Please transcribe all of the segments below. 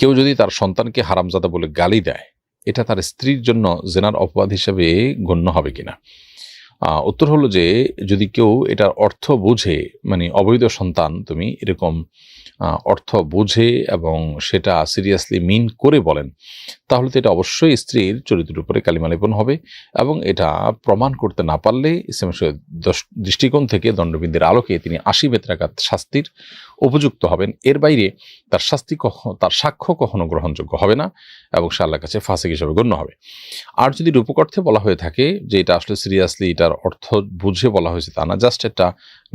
কেউ যদি তার সন্তানকে হারামজাদা বলে গালি দেয়, এটা তার স্ত্রীর জন্য জেনার অপবাদ হিসেবে গণ্য হবে কিনা? উত্তর হলো যে যদি কেউ এটার অর্থ বুঝে, মানে অবৈধ সন্তান তুমি এরকম অর্থ বুঝে এবং সেটা সিরিয়াসলি মিন করে বলেন, তাহলে তো এটা অবশ্যই স্ত্রীর চরিত্রের উপরে কালিমা লেপন হবে, এবং এটা প্রমাণ করতে না পারলে ইসলামের দৃষ্টিকোণ থেকে দণ্ডবিধির আলোকে তিনি 80 বেত্রাঘাত শাস্তির উপযুক্ত হবেন। এর বাইরে তার সাক্ষ্য কখনো গ্রহণযোগ্য হবে না এবং সে আল্লাহর কাছে ফাসিক হিসেবে গণ্য হবে। আর যদি রূপক অর্থে বলা হয়ে থাকে যে এটা আসলে সিরিয়াসলি এটার অর্থ বুঝে বলা হয়েছে তা না, জাস্ট একটা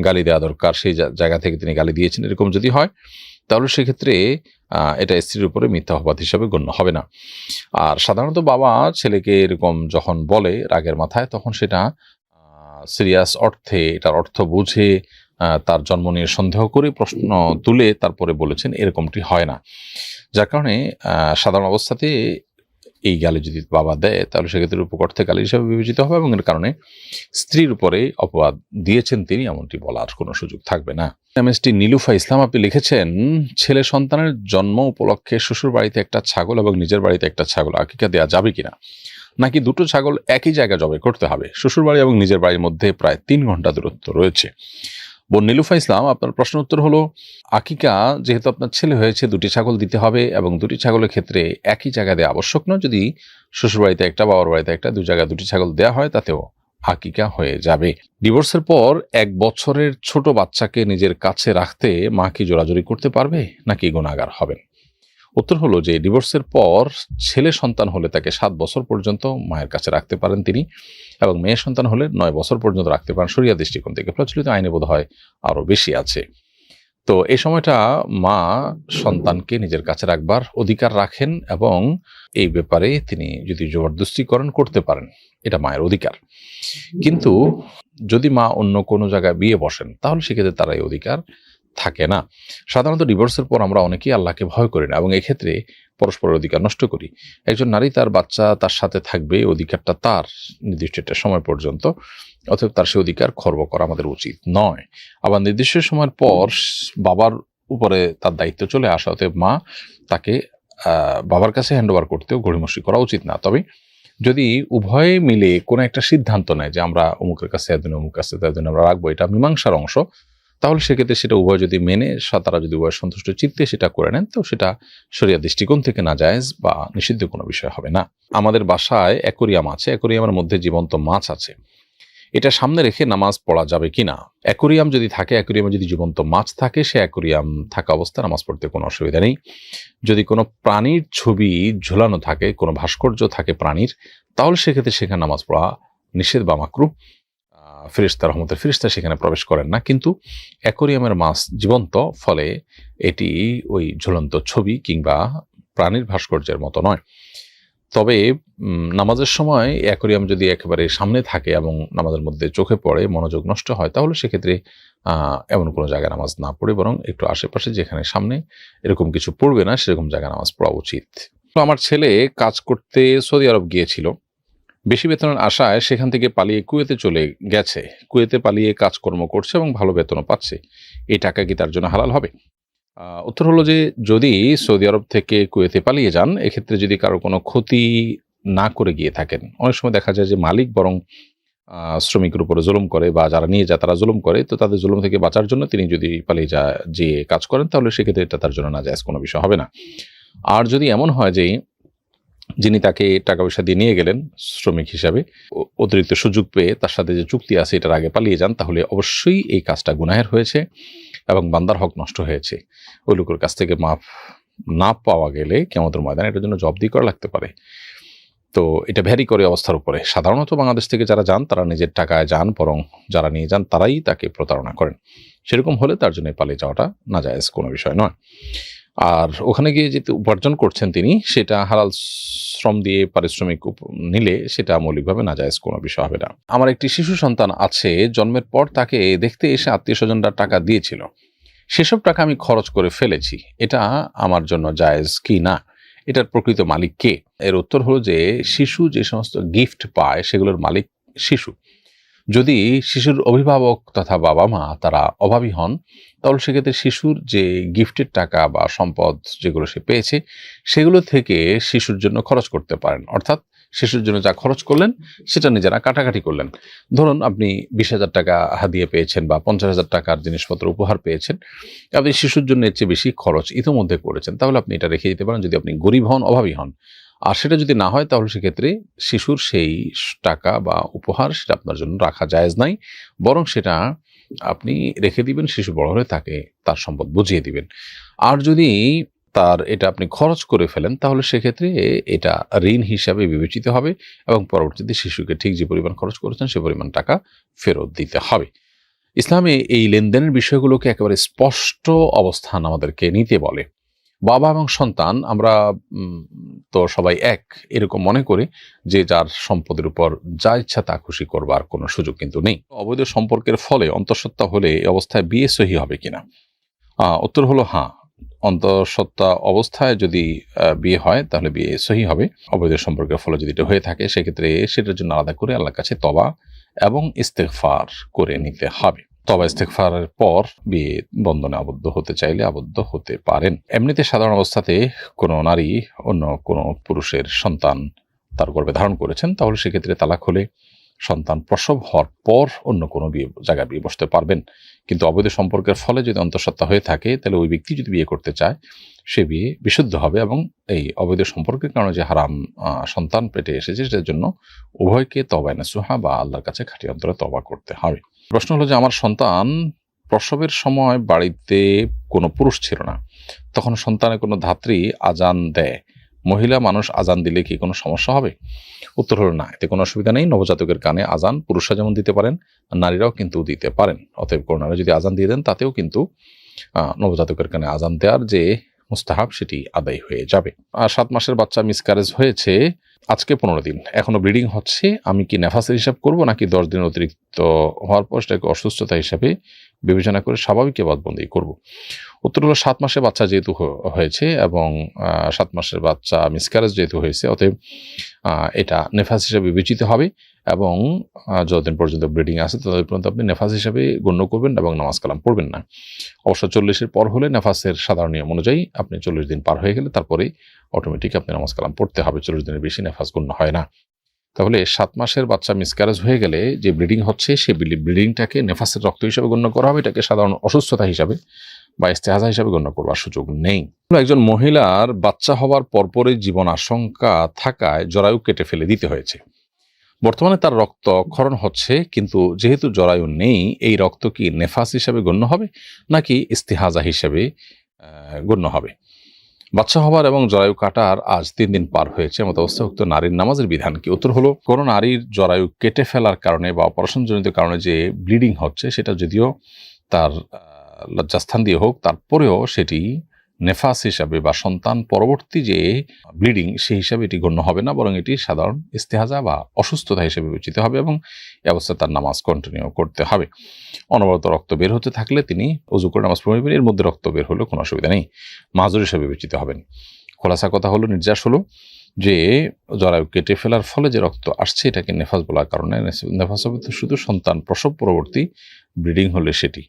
গালি দেওয়া দরকার, সেই জায়গা থেকে তিনি গালি দিয়েছেন, এরকম যদি হয় তাহলে সেক্ষেত্রে এটা স্ত্রীর উপরে মিথ্যা অপবাদ হিসাবে গণ্য হবে না। আর সাধারণত বাবা ছেলেকে এরকম যখন বলে রাগের মাথায়, তখন সেটা সিরিয়াস অর্থে, এটার অর্থ বুঝে তার জন্ম নিয়ে সন্দেহ করে প্রশ্ন তুলে তারপরে বলেছেন, এরকমটি হয় না। যার কারণে সাধারণ অবস্থাতে এই গালি যদি বাবা দেয় তাহলে সেক্ষেত্রে রূপক অর্থে গালি হিসাবে বিবেচিত হবে, এবং এর কারণে স্ত্রীর উপরে অপবাদ দিয়েছেন তিনি এমনটি বলার কোনো সুযোগ থাকবে না। এমএসটি নীলুফা ইসলাম আপনি লিখেছেন, ছেলে সন্তানের জন্ম উপলক্ষে শ্বশুর বাড়িতে একটা ছাগল এবং নিজের বাড়িতে একটা ছাগল আকিকা দেওয়া যাবে কিনা, নাকি দুটো ছাগল একই জায়গায় জবাই করতে হবে? শ্বশুর বাড়ি এবং নিজের বাড়ির মধ্যে প্রায় 3 ঘন্টা দূরত্ব রয়েছে। বোন নীলুফা ইসলাম, আপনার প্রশ্ন উত্তর হলো, আকিকা যেহেতু আপনার ছেলে হয়েছে, 2টি ছাগল দিতে হবে, এবং 2টি ছাগলের ক্ষেত্রে একই জায়গায় দেওয়া আবশ্যক নয়। যদি শ্বশুর বাড়িতে একটা, বাবার বাড়িতে একটা, 2 জায়গায় 2টি ছাগল দেওয়া হয় তাতেও আকিকা হয়ে যাবে। ডিভোর্সের পর 1 বছরের ছোট বাচ্চাকে নিজের কাছে রাখতে মা কি জোরাজুরি করতে পারবে, নাকি গুনাহগার হবেন? উত্তর হলো যে ডিভোর্সের পর ছেলে সন্তান হলে তাকে 7 বছর পর্যন্ত মায়ের কাছে রাখতে পারেন তিনি, এবং মেয়ে সন্তান হলে 9 বছর পর্যন্ত রাখতে পারেন। শরিয়া দৃষ্টিকোণ থেকে প্রচলিত আইনে বোধ হয় আরো বেশি আছে। তো এই সময়টা মা সন্তানকে নিজের কাছে রাখবার অধিকার রাখেন, এবং এই ব্যাপারে তিনি যদি জবরদস্তিকরণ করতে পারেন, এটা মায়ের অধিকার। কিন্তু যদি মা অন্য কোনো জায়গায় বিয়ে বসেন তাহলে সেক্ষেত্রে তার এই অধিকার থাকে না। সাধারণত ডিভোর্সের পর আমরা অনেকেই আল্লাহকে ভয় করি না, এবং এক্ষেত্রে পরস্পরের অধিকার নষ্ট করি। একজন নারী তার বাচ্চা তার সাথে থাকবে, অধিকারটা তার নির্দিষ্ট একটা সময় পর্যন্ত, অতএব তার সে অধিকার খর্ব করা আমাদের উচিত নয়। আবার নির্দিষ্ট সময়ের পর বাবার উপরে তার দায়িত্ব চলে আসা, অতএব মা তাকে বাবার কাছে হ্যান্ড ওভার করতেও গড়িমসি করা উচিত না। তবে যদি উভয়ে মিলে কোনো একটা সিদ্ধান্ত নেয় যে আমরা অমুকের কাছে এতদিন, অমুক কাছে এতদিন আমরা রাখবো, এটা মীমাংসার অংশ, তাহলে সেক্ষেত্রে সেটা উভয় যদি মেনে তারা যদি উভয় সন্তুষ্ট চিত্তে সেটা করে নেন, তো সেটা শরিয়া দৃষ্টিকোণ থেকে নাজায়েজ বা নিষিদ্ধ কোনো বিষয় হবে না। আমাদের বাসায় অ্যাকোরিয়াম আছে, অ্যাকোরিয়ামের মধ্যে জীবন্ত মাছ আছে, এটা সামনে রেখে নামাজ পড়া যাবে কিনা? অ্যাকোরিয়াম যদি থাকে, অ্যাকোরিয়ামে যদি জীবন্ত মাছ থাকে, সে অ্যাকোরিয়াম থাকা অবস্থায় নামাজ পড়তে কোনো অসুবিধা নেই। যদি কোনো প্রাণীর ছবি ঝোলানো থাকে, কোনো ভাস্কর্য থাকে প্রাণীর, তাহলে সেক্ষেত্রে সেখানে নামাজ পড়া নিষেধ বা মাকরুহ। ফেরেশতা, রহমতের ফেরেশতা সেখানে প্রবেশ করেন না। কিন্তু অ্যাকোরিয়ামের মাছ জীবন্ত, ফলে এটি ওই ঝুলন্ত ছবি কিংবা প্রাণীর ভাস্কর্যের মতো নয়। তবে নামাজের সময় অ্যাকোরিয়াম যদি একেবারে সামনে থাকে এবং নামাজের মধ্যে চোখে পড়ে, মনোযোগ নষ্ট হয়, তাহলে সেক্ষেত্রে এমন কোনো জায়গায় নামাজ না পড়ে বরং একটু আশেপাশে যেখানে সামনে এরকম কিছু পড়বে না সেরকম জায়গায় নামাজ পড়া উচিত। তো আমার ছেলে কাজ করতে সৌদি আরব গিয়েছিল, বেশি বেতনের আশায় সেখান থেকে পালিয়ে কুয়েতে চলে গেছে। কুয়েতে পালিয়ে কাজকর্ম করছে এবং ভালো বেতনও পাচ্ছে। এই টাকা কি তার জন্য হালাল হবে? উত্তর হলো যে যদি সৌদি আরব থেকে কুয়েতে পালিয়ে যান, এক্ষেত্রে যদি কারো কোনো ক্ষতি না করে গিয়ে থাকেন, অনেক সময় দেখা যায় যে মালিক বরং শ্রমিকের উপরে জুলুম করে, বা যারা নিয়ে যায় তারা জুলুম করে, তো তাদের জুলুম থেকে বাঁচার জন্য তিনি যদি পালিয়ে যে কাজ করেন, তাহলে সেক্ষেত্রে এটা তার জন্য নাজায়েজ কোনো বিষয় হবে না। আর যদি এমন হয় যে যিনি তাকে টাকা পয়সা দিয়ে নিয়ে গেলেন শ্রমিক হিসাবে, অতিরিক্ত সুযোগ পেয়ে তার সাথে যে চুক্তি আছে এটার আগে পালিয়ে যান, তাহলে অবশ্যই এই কাজটা গুনাহের হয়েছে এবং বান্দার হক নষ্ট হয়েছে। ওই লোকের কাছ থেকে মাফ না পাওয়া গেলে কিয়ামতের ময়দানে এটার জন্য জবাবদিহি করা লাগতে পারে। তো এটা ভ্যারি করে অবস্থার উপরে। সাধারণত বাংলাদেশ থেকে যারা যান তারা নিজের টাকায় যান, বরং যারা নিয়ে যান তারাই তাকে প্রতারণা করেন। সেরকম হলে তার জন্য পালিয়ে যাওয়াটা নাজায়েজ কোনো বিষয় নয়। আর ওখানে গিয়ে যেতে উপার্জন করছেন তিনি, সেটা হালাল শ্রম দিয়ে পারিশ্রমিক নিলে সেটা মৌলিকভাবে নাজায়েজ কোনো বিষয় হবে না। আমার একটি শিশু সন্তান আছে, জন্মের পর তাকে দেখতে এসে আত্মীয়স্বজনরা টাকা দিয়েছিল, সেসব টাকা আমি খরচ করে ফেলেছি, এটা আমার জন্য জায়েজ কি না? এটার প্রকৃত মালিক কে? এর উত্তর হলো যে শিশু যে সমস্ত গিফট পায় সেগুলোর মালিক শিশু। যদি শিশুর অভিভাবক তথা বাবা মা তারা অভাবী হন, তাহলে সেক্ষেত্রে শিশুর যে গিফটের টাকা বা সম্পদ যেগুলো সে পেয়েছে সেগুলো থেকে শিশুর জন্য খরচ করতে পারেন। অর্থাৎ শিশুর জন্য যা খরচ করলেন সেটা নিজেরা কাটাকাটি করলেন। ধরুন আপনি 20,000 টাকা হাদিয়া পেয়েছেন বা 50,000 টাকার জিনিসপত্র উপহার পেয়েছেন, আপনি শিশুর জন্য এর চেয়ে বেশি খরচ ইতিমধ্যে করেছেন, তাহলে আপনি এটা রেখে দিতে পারেন যদি আপনি গরিব হন, অভাবী হন। আর সেটা যদি না হয় তাহলে সেক্ষেত্রে শিশুর সেই টাকা বা উপহার সেটা আপনার জন্য রাখা জায়েজ নাই, বরং সেটা আপনি রেখে দিবেন, শিশু বড় হলে তাকে তার সম্পদ বুঝিয়ে দিবেন। আর যদি তার এটা আপনি খরচ করে ফেলেন তাহলে সেক্ষেত্রে এটা ঋণ হিসাবে বিবেচিত হবে এবং পরবর্তীতে শিশুকে ঠিক যে পরিমাণ খরচ করেছেন সে পরিমাণ টাকা ফেরত দিতে হবে। ইসলামে এই লেনদেনের বিষয়গুলোকে একেবারে স্পষ্ট অবস্থান আমাদেরকে নিতে বলে। বাবা এবং সন্তান আমরা তো সবাই এক এরকম মনে করি যে যার সম্পদের উপর যা ইচ্ছা তা খুশি করবার কোনো সুযোগ কিন্তু নেই। অবৈধ সম্পর্কের ফলে অন্তঃসত্ত্বা হলে এই অবস্থায় বিয়ে সহি হবে কিনা? উত্তর হলো হ্যাঁ। অন্তঃসত্ত্বা অবস্থায় যদি বিয়ে হয় তাহলে বিয়ে সহি হবে। অবৈধ সম্পর্কের ফলে যদি এটা হয়ে থাকে সেক্ষেত্রে সেটার জন্য আলাদা করে আল্লাহর কাছে তওবা এবং ইস্তেগফার করে নিতে হবে। তওবা ইস্তেগফারের পর বিয়ে বন্ধনে আবদ্ধ হতে চাইলে আবদ্ধ হতে পারেন। এমনিতে সাধারণ অবস্থাতে কোনো নারী অন্য কোনো পুরুষের সন্তান তার গর্ভে ধারণ করেছেন তাহলে সেক্ষেত্রে তালাক হলে সন্তান প্রসব হওয়ার পর অন্য কোনো জায়গায় বিয়ে বসতে পারবেন। কিন্তু অবৈধ সম্পর্কের ফলে যদি অন্তঃসত্ত্বা হয়ে থাকে তাহলে ওই ব্যক্তি যদি বিয়ে করতে চায় সে বিয়ে বিশুদ্ধ হবে এবং এই অবৈধ সম্পর্কের কারণে যে হারাম সন্তান পেটে এসেছে সেটার জন্য উভয়কে তওবা নাসুহা বা আল্লাহর কাছে খাঁটি অন্তরে তওবা করতে হবে। প্রশ্ন হলো যে আমার সন্তান প্রসবের সময় বাড়িতে কোনো পুরুষ ছিল না, তখন সন্তানের কোনো ধাত্রী আজান দেয়, মহিলা মানুষ আজান দিলে কি কোনো সমস্যা হবে? উত্তর হলো না, এতে কোনো অসুবিধা নেই। নবজাতকের কানে আজান পুরুষরা যেমন দিতে পারেন নারীরাও কিন্তু দিতে পারেন। অতএব কোনো নারী যদি আজান দিয়ে দেন তাতেও কিন্তু নবজাতকের কানে আজান দেওয়ার যে মুস্তাহাব সেটি আদায় হয়ে যাবে। আর 7 মাসের বাচ্চা মিসক্যারেজ হয়েছে, আজকে 15 দিন, এখনো ব্লিডিং হচ্ছে, আমি কি নেফাসের হিসাব করব নাকি 10 দিন অতিরিক্ত হওয়ার পর সেটাকে অসুস্থতা হিসাবে বিবেচনা করে স্বাভাবিক এবাদতবন্দি করব? উত্তর হলো 7 মাসের বাচ্চা যেহেতু হয়েছে এবং 7 মাসের বাচ্চা মিসক্যারেজ যেহেতু হয়েছে অতএব এটা নেফাস হিসাবে বিবেচিত হবে এবং যতদিন পর্যন্ত ব্লিডিং আছে ততদিন পর্যন্ত আপনি নেফাস হিসাবে গণ্য করবেন এবং নামাজ কালাম পড়বেন না। অবশ্য 40-এর পর হলে নেফাসের সাধারণ নিয়ম অনুযায়ী আপনি 40 দিন পার হয়ে গেলে তারপরে অটোমেটিক আপনি নামাজ কালাম পড়তে হবে, 40 দিনের বেশি নেফাস গণ্য হয় না। তাহলে 7 মাসের বাচ্চা মিসক্যারেজ হয়ে গেলে যে ব্লিডিং হচ্ছে সেই ব্লিডিংটাকে নেফাসের রক্ত হিসাবে গণ্য করা হবে, এটাকে সাধারণ অসুস্থতা হিসাবে বা ইস্তেহাজা হিসাবে গণ্য করবার সুযোগ নেই। একজন মহিলার বাচ্চা হওয়ার পরপরই জীবন আশঙ্কা থাকায় জরায়ু কেটে ফেলে দিতে হয়েছে। বর্তমানে তার রক্ত ক্ষরণ হচ্ছে, কিন্তু যেহেতু জরায়ু নেই এই রক্ত কি নেফাস হিসাবে গণ্য হবে নাকি ইস্তেহাজা হিসাবে গণ্য হবে? বাচ্চা হওয়ার এবং জরায়ু কাটার আজ 3 দিন পার হয়েছে, এমত অবস্থায় উক্ত নারীর নামাজের বিধান কি? উত্তর হলো কোনো নারীর জরায়ু কেটে ফেলার কারণে বা অপারেশনজনিত কারণে যে ব্লিডিং হচ্ছে সেটা যদিও তার লজ্জাস্থান দিয়ে হোক তারপরেও সেটি নেফাস হিসাবে বা সন্তান পরবর্তী যে ব্লিডিং সেই হিসাবে এটি গণ্য হবে না, বরং এটি সাধারণ ইস্তেহাজা বা অসুস্থতা হিসেবে বিবেচিত হবে এবং এই অবস্থায় তার নামাজ কন্টিনিউ করতে হবে। অনবরত রক্ত বের হতে থাকলে তিনি ওযু করে নামাজ পড়বেন, এর মধ্যে রক্ত বের হলেও কোনো অসুবিধা নেই, মাযুর হিসেবে বিবেচিত হবেন। খোলাসা কথা হলো, নির্যাস হলো যে জরায়ু কেটে ফেলার ফলে যে রক্ত আসছে এটাকে নেফাস বলার কারণে নেফাস হবে তো শুধু সন্তান প্রসব পরবর্তী ব্লিডিং হলে সেটি।